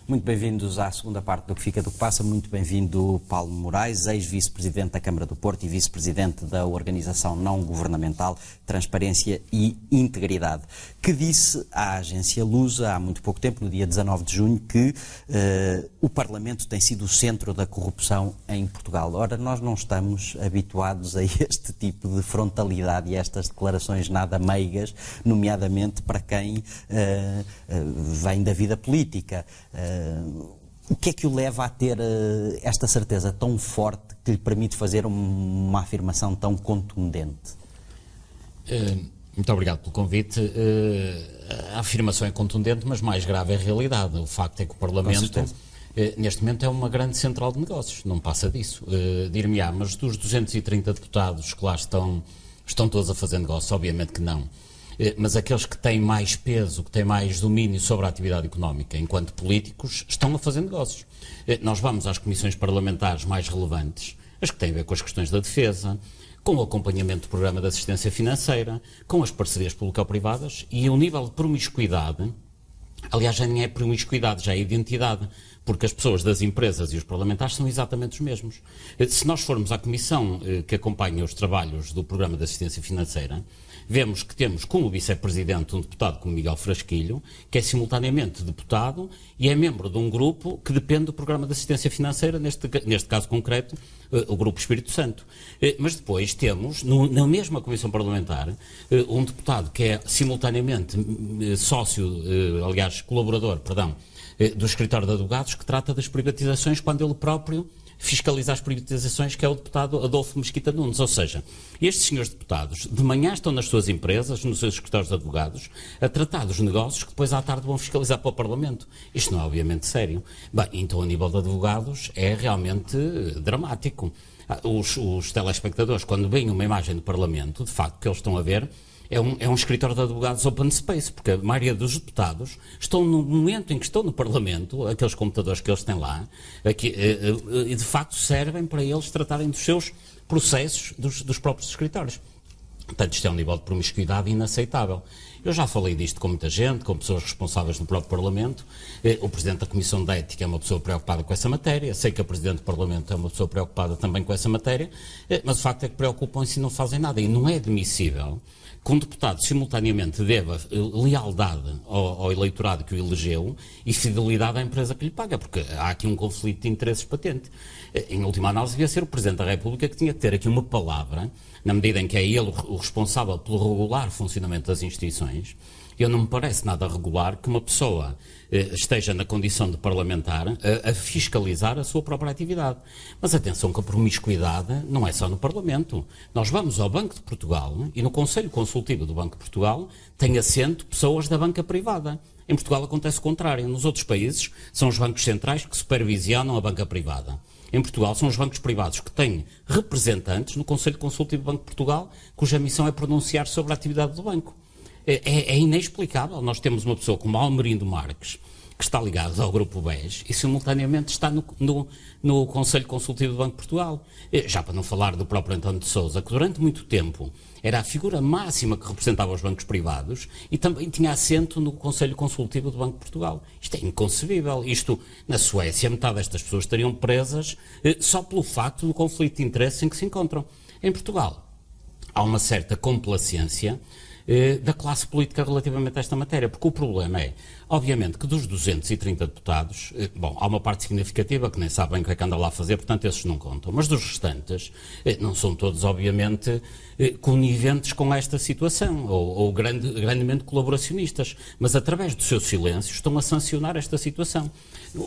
Muito bem-vindos à segunda parte do Que Fica do Que Passa. Muito bem-vindo Paulo Moraes, ex-vice-presidente da Câmara do Porto e vice-presidente da Organização Não Governamental Transparência e Integridade, que disse à agência Lusa há muito pouco tempo, no dia 19 de junho, que o Parlamento tem sido o centro da corrupção em Portugal. Ora, nós não estamos habituados a este tipo de frontalidade e a estas declarações nada meigas, nomeadamente para quem vem da vida política. O que é que o leva a ter esta certeza tão forte que lhe permite fazer uma afirmação tão contundente? Muito obrigado pelo convite. A afirmação é contundente, mas mais grave é a realidade. O facto é que o Parlamento, neste momento, é uma grande central de negócios. Não passa disso. Dir-me-á, mas dos 230 deputados que lá estão todos a fazer negócio? Obviamente que não. Mas aqueles que têm mais peso, que têm mais domínio sobre a atividade económica, enquanto políticos, estão a fazer negócios. Nós vamos às comissões parlamentares mais relevantes, as que têm a ver com as questões da defesa, com o acompanhamento do programa de assistência financeira, com as parcerias público-privadas, e o nível de promiscuidade, aliás, já nem é promiscuidade, já é identidade, porque as pessoas das empresas e os parlamentares são exatamente os mesmos. Se nós formos à comissão que acompanha os trabalhos do programa de assistência financeira, vemos que temos como vice-presidente um deputado como Miguel Frasquilho, que é simultaneamente deputado e é membro de um grupo que depende do programa de assistência financeira, neste caso concreto, o Grupo Espírito Santo. Mas depois temos, na mesma comissão parlamentar, um deputado que é simultaneamente colaborador, do escritório de advogados, que trata das privatizações quando ele próprio fiscaliza as privatizações, que é o deputado Adolfo Mesquita Nunes. Ou seja, estes senhores deputados de manhã estão nas suas empresas, nos seus escritórios de advogados, a tratar dos negócios que depois à tarde vão fiscalizar para o Parlamento. Isto não é obviamente sério. Bem, então a nível de advogados é realmente dramático. Os telespectadores, quando veem uma imagem do Parlamento, de facto, o que eles estão a ver é um escritório de advogados open space, porque a maioria dos deputados estão no momento em que estão no Parlamento, aqueles computadores que eles têm lá, e de facto servem para eles tratarem dos seus processos dos próprios escritórios. Portanto, isto é um nível de promiscuidade inaceitável. Eu já falei disto com muita gente, com pessoas responsáveis no próprio Parlamento. O Presidente da Comissão de Ética é uma pessoa preocupada com essa matéria. Sei que a Presidente do Parlamento é uma pessoa preocupada também com essa matéria, mas o facto é que preocupam-se e não fazem nada. E não é admissível que um deputado simultaneamente deva lealdade ao eleitorado que o elegeu e fidelidade à empresa que lhe paga, porque há aqui um conflito de interesses patente. Em última análise, devia ser o Presidente da República que tinha que ter aqui uma palavra, na medida em que é ele o responsável pelo regular funcionamento das instituições. Eu não me parece nada regular que uma pessoa esteja na condição de parlamentar a fiscalizar a sua própria atividade. Mas atenção que a promiscuidade não é só no Parlamento. Nós vamos ao Banco de Portugal e no Conselho Consultivo do Banco de Portugal tem assento pessoas da banca privada. Em Portugal acontece o contrário. Nos outros países são os bancos centrais que supervisionam a banca privada. Em Portugal são os bancos privados que têm representantes no Conselho Consultivo do Banco de Portugal, cuja missão é pronunciar sobre a atividade do banco. É inexplicável. Nós temos uma pessoa como Almerindo Marques, que está ligado ao Grupo BES e simultaneamente está no Conselho Consultivo do Banco de Portugal. Já para não falar do próprio António de Sousa, que durante muito tempo era a figura máxima que representava os bancos privados e também tinha assento no Conselho Consultivo do Banco de Portugal. Isto é inconcebível. Na Suécia, metade destas pessoas estariam presas só pelo facto do conflito de interesse em que se encontram. Em Portugal, há uma certa complacência da classe política relativamente a esta matéria, porque o problema é, obviamente, que dos 230 deputados, há uma parte significativa que nem sabem o que é que anda lá a fazer, portanto esses não contam, mas dos restantes, não são todos, obviamente, coniventes com esta situação, ou grandemente colaboracionistas, mas através do seu silêncio estão a sancionar esta situação.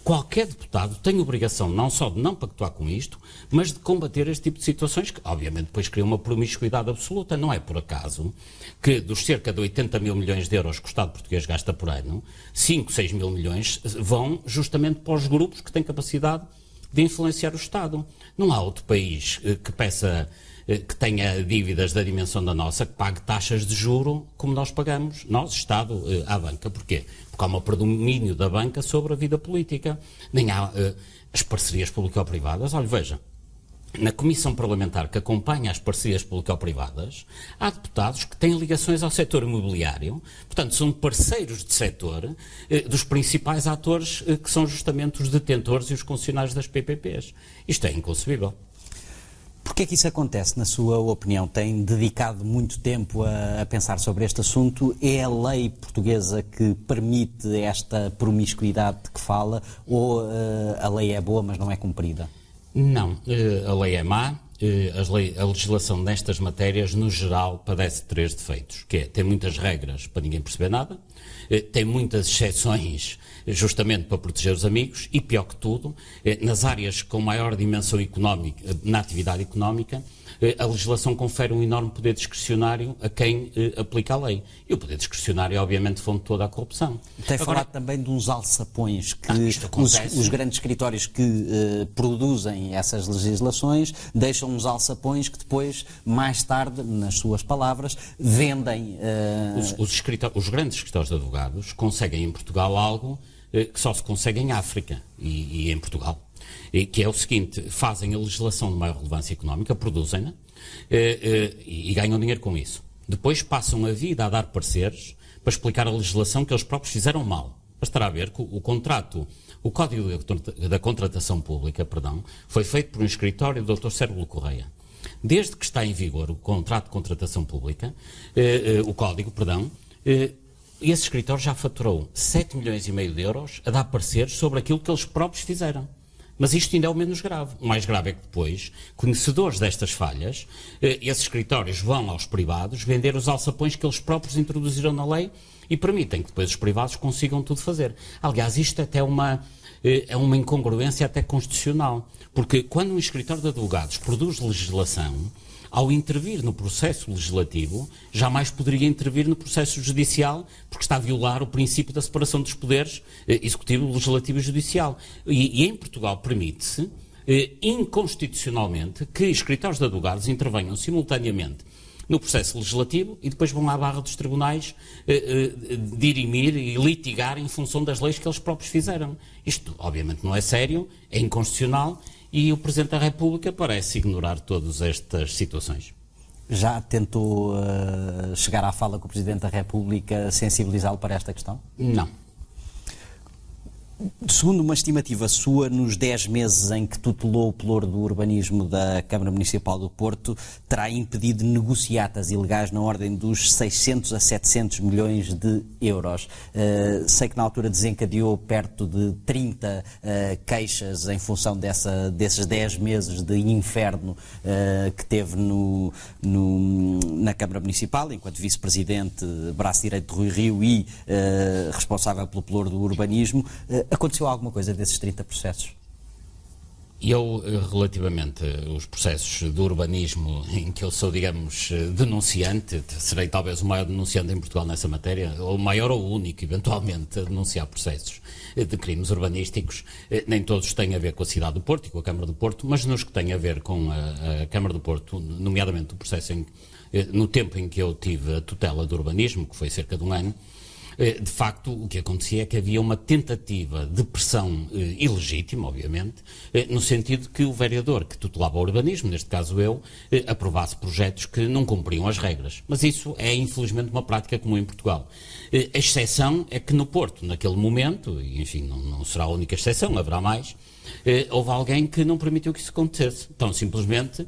Qualquer deputado tem obrigação não só de não pactuar com isto, mas de combater este tipo de situações que, obviamente, depois criam uma promiscuidade absoluta. Não é por acaso que dos cerca de 80 mil milhões de euros que o Estado português gasta por ano, 5, 6 mil milhões vão justamente para os grupos que têm capacidade de influenciar o Estado. Não há outro país que tenha dívidas da dimensão da nossa, que pague taxas de juro como nós pagamos, nós, Estado, à banca. Porquê? Porque há um predomínio da banca sobre a vida política. Nem há as parcerias público-privadas. Olha, veja, na comissão parlamentar que acompanha as parcerias público-privadas, há deputados que têm ligações ao setor imobiliário, portanto, são parceiros de setor dos principais atores que são justamente os detentores e os concessionários das PPPs. Isto é inconcebível. Porquê é que isso acontece, na sua opinião? Tem dedicado muito tempo a pensar sobre este assunto. É a lei portuguesa que permite esta promiscuidade de que fala, ou a lei é boa, mas não é cumprida? Não, a lei é má. A legislação nestas matérias, no geral, padece de 3 defeitos, que é, tem muitas regras para ninguém perceber nada, tem muitas exceções justamente para proteger os amigos e, pior que tudo, nas áreas com maior dimensão económica, na atividade económica, a legislação confere um enorme poder discricionário a quem aplica a lei. E o poder discricionário é, obviamente, fonte de toda a corrupção. Tem falado também de uns alçapões que os grandes escritórios que produzem essas legislações deixam uns alçapões que depois, mais tarde, nas suas palavras, vendem. Os grandes escritórios de advogados conseguem em Portugal algo que só se consegue em África e em Portugal. Que é o seguinte: fazem a legislação de maior relevância económica, produzem-na e ganham dinheiro com isso. Depois passam a vida a dar pareceres para explicar a legislação que eles próprios fizeram mal. Bastará ver que o Código da Contratação Pública, foi feito por um escritório do Dr. Cérvulo Correia. Desde que está em vigor o contrato de contratação pública, o Código, esse escritório já faturou 7,5 milhões de euros a dar pareceres sobre aquilo que eles próprios fizeram. Mas isto ainda é o menos grave. O mais grave é que depois, conhecedores destas falhas, esses escritórios vão aos privados vender os alçapões que eles próprios introduziram na lei e permitem que depois os privados consigam tudo fazer. Aliás, isto até é uma incongruência até constitucional, porque quando um escritório de advogados produz legislação, ao intervir no processo legislativo, jamais poderia intervir no processo judicial, porque está a violar o princípio da separação dos poderes executivo, legislativo e judicial. E em Portugal permite-se, inconstitucionalmente, que escritórios de advogados intervenham simultaneamente no processo legislativo e depois vão à barra dos tribunais dirimir e litigar em função das leis que eles próprios fizeram. Isto, obviamente, não é sério, é inconstitucional. E o Presidente da República parece ignorar todas estas situações. Já tentou chegar à fala com o Presidente da República, sensibilizá-lo para esta questão? Não. Segundo uma estimativa sua, nos 10 meses em que tutelou o pelouro do urbanismo da Câmara Municipal do Porto, terá impedido negociatas ilegais na ordem dos 600 a 700 milhões de euros. Sei que na altura desencadeou perto de 30 queixas em função desses 10 meses de inferno que teve na Câmara Municipal, enquanto vice-presidente, braço direito de Rui Rio e responsável pelo pelouro do urbanismo. Aconteceu alguma coisa desses 30 processos? Eu, relativamente aos processos de urbanismo em que eu sou, digamos, denunciante, serei talvez o maior denunciante em Portugal nessa matéria, ou o maior ou o único, eventualmente, a denunciar processos de crimes urbanísticos. Nem todos têm a ver com a cidade do Porto e com a Câmara do Porto, mas nos que têm a ver com a Câmara do Porto, nomeadamente o processo no tempo em que eu tive a tutela do urbanismo, que foi cerca de um ano, de facto, o que acontecia é que havia uma tentativa de pressão ilegítima, obviamente, no sentido de que o vereador que tutelava o urbanismo, neste caso eu, aprovasse projetos que não cumpriam as regras. Mas isso é, infelizmente, uma prática comum em Portugal. A exceção é que no Porto, naquele momento, e enfim, não será a única exceção, haverá mais, houve alguém que não permitiu que isso acontecesse. Então, simplesmente,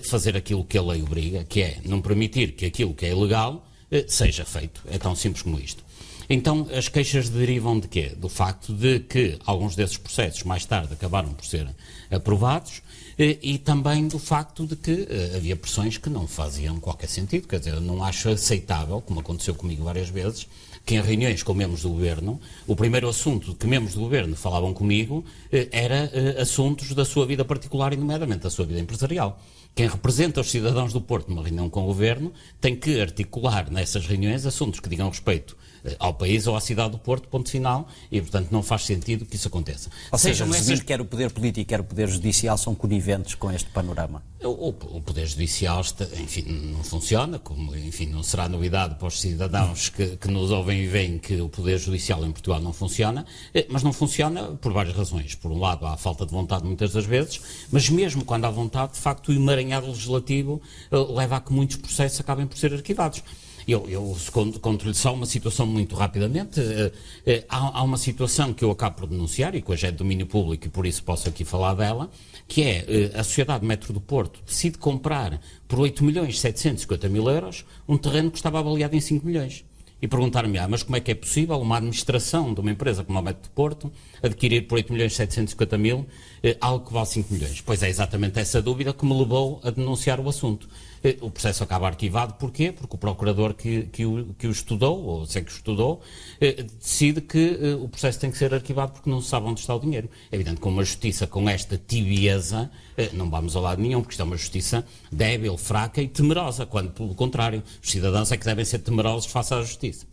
fazer aquilo que a lei obriga, que é não permitir que aquilo que é ilegal seja feito. É tão simples como isto. Então, as queixas derivam de quê? Do facto de que alguns desses processos, mais tarde, acabaram por ser aprovados e também do facto de que havia pressões que não faziam qualquer sentido. Quer dizer, eu não acho aceitável, como aconteceu comigo várias vezes, que em reuniões com membros do Governo, o primeiro assunto que membros do Governo falavam comigo era assuntos da sua vida particular e, nomeadamente, da sua vida empresarial. Quem representa os cidadãos do Porto numa reunião com o Governo tem que articular nessas reuniões assuntos que digam respeito ao país ou à cidade do Porto, ponto final, e, portanto, não faz sentido que isso aconteça. Ou seja, resumindo, quer o poder político, quer o poder judicial são coniventes conviventes com este panorama? O Poder Judicial, enfim, não funciona, como, enfim, não será novidade para os cidadãos que nos ouvem e veem que o Poder Judicial em Portugal não funciona, mas não funciona por várias razões. Por um lado, há falta de vontade muitas das vezes, mas mesmo quando há vontade, de facto, o emaranhado legislativo leva a que muitos processos acabem por ser arquivados. Eu conto-lhe só uma situação muito rapidamente. Há uma situação que eu acabo por denunciar e que hoje é de domínio público e por isso posso aqui falar dela, que é a Sociedade Metro do Porto decide comprar por 8.750.000 euros um terreno que estava avaliado em 5 milhões. E perguntar-me, mas como é que é possível uma administração de uma empresa como a Metro do Porto adquirir por 8.750.000 algo que vale 5 milhões? Pois é exatamente essa dúvida que me levou a denunciar o assunto. O processo acaba arquivado, porquê? Porque o procurador que o estudou, ou sei que o estudou, decide que o processo tem que ser arquivado porque não se sabe onde está o dinheiro. É evidente que uma justiça com esta tibieza não vamos a lado nenhum, porque isto é uma justiça débil, fraca e temerosa, quando, pelo contrário, os cidadãos é que devem ser temerosos face à justiça.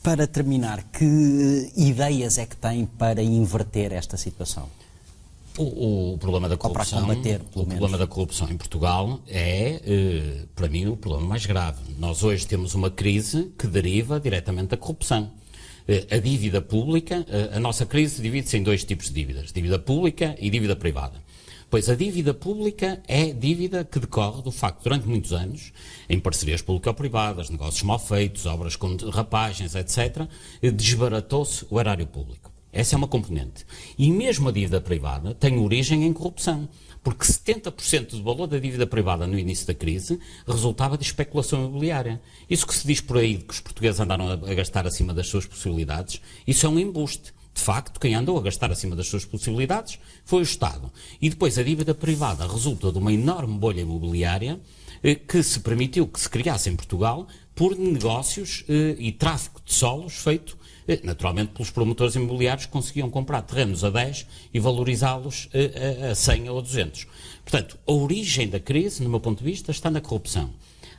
Para terminar, que ideias é que tem para inverter esta situação? O problema da corrupção, problema da corrupção em Portugal é, para mim, o problema mais grave. Nós hoje temos uma crise que deriva diretamente da corrupção. A dívida pública, a nossa crise divide-se em dois tipos de dívidas, dívida pública e dívida privada. Pois a dívida pública é dívida que decorre do facto, durante muitos anos, em parcerias público-privadas, negócios mal feitos, obras com rapagens, etc., desbaratou-se o erário público. Essa é uma componente. E mesmo a dívida privada tem origem em corrupção, porque 70% do valor da dívida privada no início da crise resultava de especulação imobiliária. Isso que se diz por aí de que os portugueses andaram a gastar acima das suas possibilidades, isso é um embuste. De facto, quem andou a gastar acima das suas possibilidades foi o Estado. E depois a dívida privada resulta de uma enorme bolha imobiliária que se permitiu que se criasse em Portugal por negócios e tráfico de solos feito naturalmente pelos promotores imobiliários que conseguiam comprar terrenos a 10 e valorizá-los a 100 ou a 200. Portanto, a origem da crise, no meu ponto de vista, está na corrupção.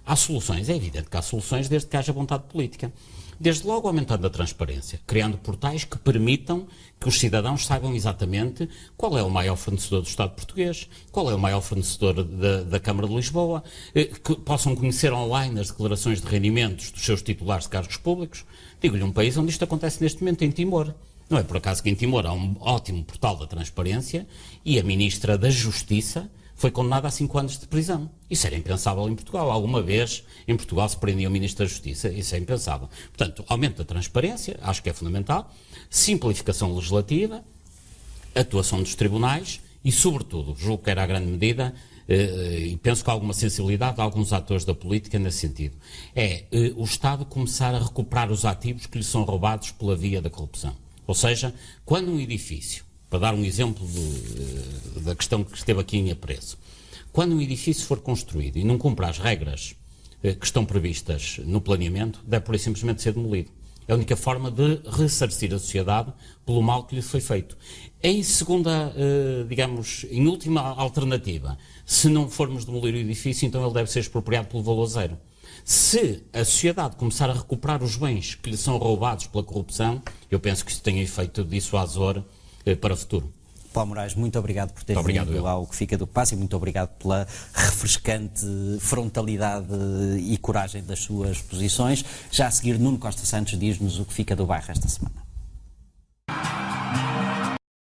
Há soluções, é evidente que há soluções desde que haja vontade política. Desde logo aumentando a transparência, criando portais que permitam que os cidadãos saibam exatamente qual é o maior fornecedor do Estado português, qual é o maior fornecedor da Câmara de Lisboa, que possam conhecer online as declarações de rendimentos dos seus titulares de cargos públicos. Digo-lhe um país onde isto acontece neste momento, em Timor. Não é por acaso que em Timor há um ótimo portal da transparência e a Ministra da Justiça foi condenada a 5 anos de prisão. Isso era impensável em Portugal. Alguma vez em Portugal se prendia o Ministro da Justiça. Isso é impensável. Portanto, aumento da transparência, acho que é fundamental, simplificação legislativa, atuação dos tribunais e, sobretudo, julgo que era a grande medida, e penso que há alguma sensibilidade de alguns atores da política nesse sentido, o Estado começar a recuperar os ativos que lhe são roubados pela via da corrupção. Ou seja, quando um edifício, para dar um exemplo da questão que esteve aqui em apreço, quando um edifício for construído e não cumpre as regras que estão previstas no planeamento, deve por aí simplesmente ser demolido. É a única forma de ressarcir a sociedade pelo mal que lhe foi feito. Em segunda, digamos, em última alternativa, se não formos demolir o edifício, então ele deve ser expropriado pelo valor zero. Se a sociedade começar a recuperar os bens que lhe são roubados pela corrupção, eu penso que isso tem efeito dissuasor para o futuro. Paulo Moraes, muito obrigado por ter vindo ao Que Fica do Que Passa e muito obrigado pela refrescante frontalidade e coragem das suas posições. Já a seguir, Nuno Costa Santos diz-nos o que fica do bairro esta semana.